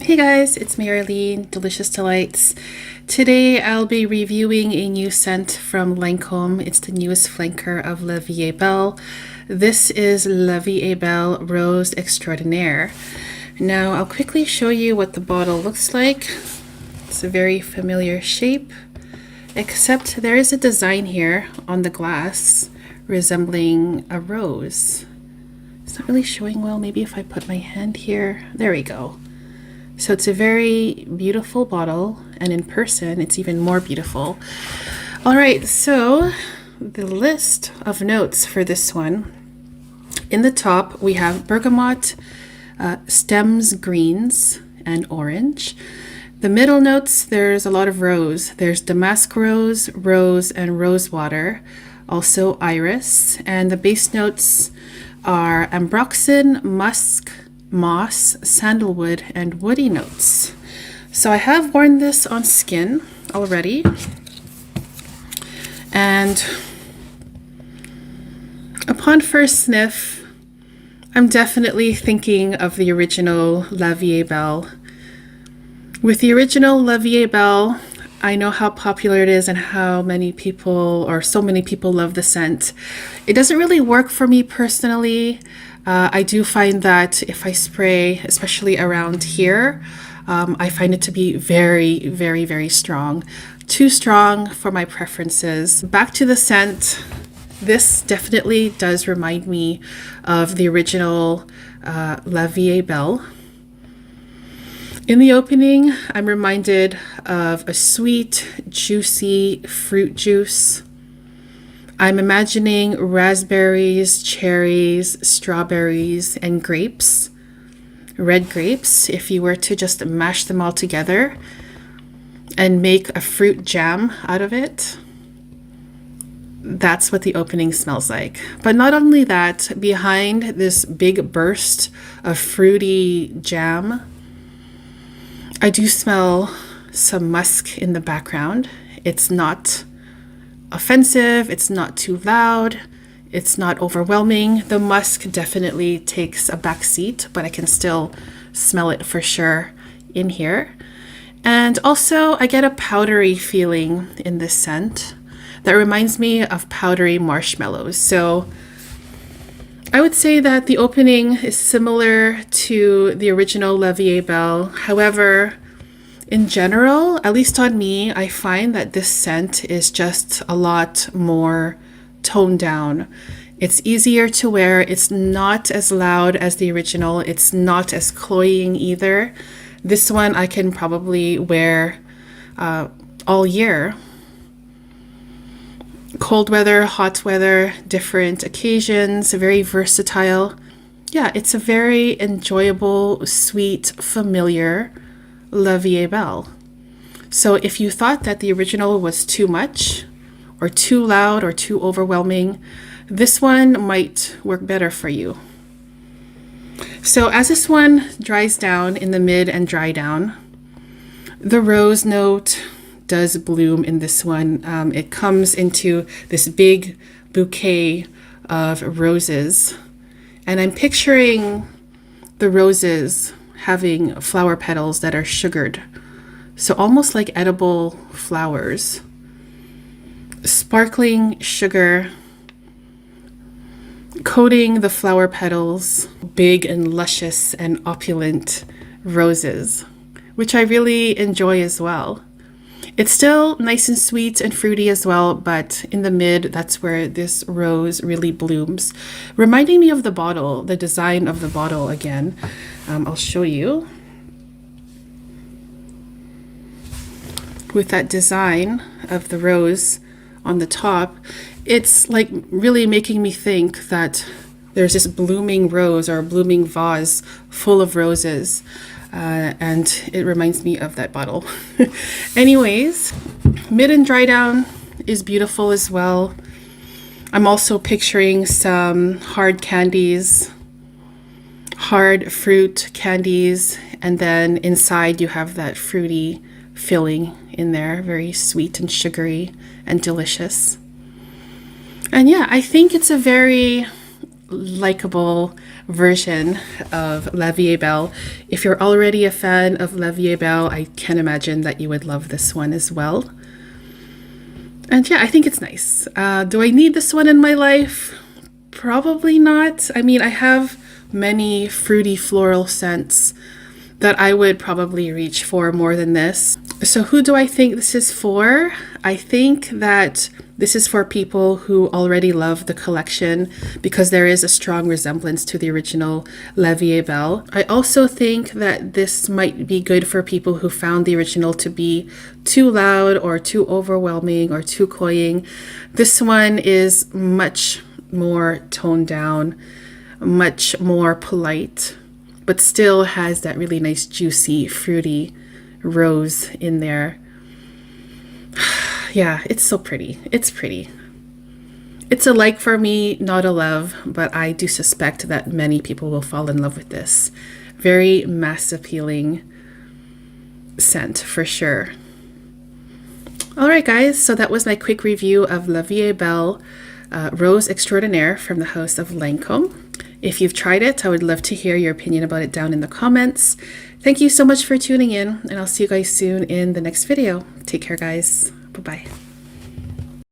Hey guys, it's Marilee, Delicious Delights. Today I'll be reviewing a new scent from Lancome. It's the newest flanker of La VIE Belle. This is La VIE Belle Rose Extraordinaire. Now I'll quickly show you what the bottle looks like. It's a very familiar shape, except there is a design here on the glass resembling a rose. It's not really showing well. Maybe if I put my hand here. There we go. So it's a very beautiful bottle, and in person it's even more beautiful. All right, so the list of notes for this one. In the top we have bergamot, stems, greens, and orange. The middle notes, there's a lot of rose. There's damask rose, rose, and rose water. Also iris. And the base notes are ambroxan, musk, moss, sandalwood, and woody notes. So I have worn this on skin already, and upon first sniff, I'm definitely thinking of the original La VIE Belle. With the original La VIE Belle, I know how popular it is and how many people, or so many people, love the scent. It doesn't really work for me personally. I do find that if I spray, especially around here, I find it to be very, very, very strong. Too strong for my preferences. Back to the scent. This definitely does remind me of the original La VIE Belle. In the opening, I'm reminded of a sweet, juicy fruit juice. I'm imagining raspberries, cherries, strawberries, and grapes. Red grapes, if you were to just mash them all together and make a fruit jam out of it. That's what the opening smells like. But not only that, behind this big burst of fruity jam, I do smell some musk in the background. It's not offensive, it's not too loud, it's not overwhelming. The musk definitely takes a back seat, but I can still smell it for sure in here. And also I get a powdery feeling in this scent that reminds me of powdery marshmallows. So I would say that the opening is similar to the original La VIE Belle. However, in general, at least on me, I find that this scent is just a lot more toned down. It's easier to wear. It's not as loud as the original. It's not as cloying either. This one I can probably wear all year. Cold weather, hot weather, different occasions, very versatile. Yeah, it's a very enjoyable, sweet, familiar La VIE Belle. So if you thought that the original was too much or too loud or too overwhelming, this one might work better for you. So as this one dries down in the mid and dry down, the rose note does bloom in this one. It comes into this big bouquet of roses, and I'm picturing the roses having flower petals that are sugared, so almost like edible flowers. Sparkling sugar coating the flower petals, big and luscious and opulent roses, which I really enjoy as well. It's still nice and sweet and fruity as well, but in the mid, that's where this rose really blooms. Reminding me of the bottle, the design of the bottle again. I'll show you. With that design of the rose on the top, it's like really making me think that there's this blooming rose or a blooming vase full of roses. And it reminds me of that bottle. Anyways, mid and dry down is beautiful as well. I'm also picturing some hard candies, hard fruit candies, and then inside you have that fruity filling in there, very sweet and sugary and delicious. And yeah, I think it's a very likable version of La Vie est Belle. If you're already a fan of La Vie est Belle, I can imagine that you would love this one as well. And yeah, I think it's nice. Do I need this one in my life? Probably not. I mean, I have many fruity floral scents that I would probably reach for more than this. So who do I think this is for? I think that this is for people who already love the collection because there is a strong resemblance to the original La Vie est Belle. I also think that this might be good for people who found the original to be too loud or too overwhelming or too cloying. This one is much more toned down, much more polite, but still has that really nice juicy fruity rose in there. Yeah, it's so pretty. It's pretty. It's a like for me, not a love, but I do suspect that many people will fall in love with this. Very mass appealing scent for sure. All right, guys, so that was my quick review of La Vie est Belle Rose Extraordinaire from the house of Lancome. If you've tried it, I would love to hear your opinion about it down in the comments. Thank you so much for tuning in, and I'll see you guys soon in the next video. Take care, guys. Bye-bye.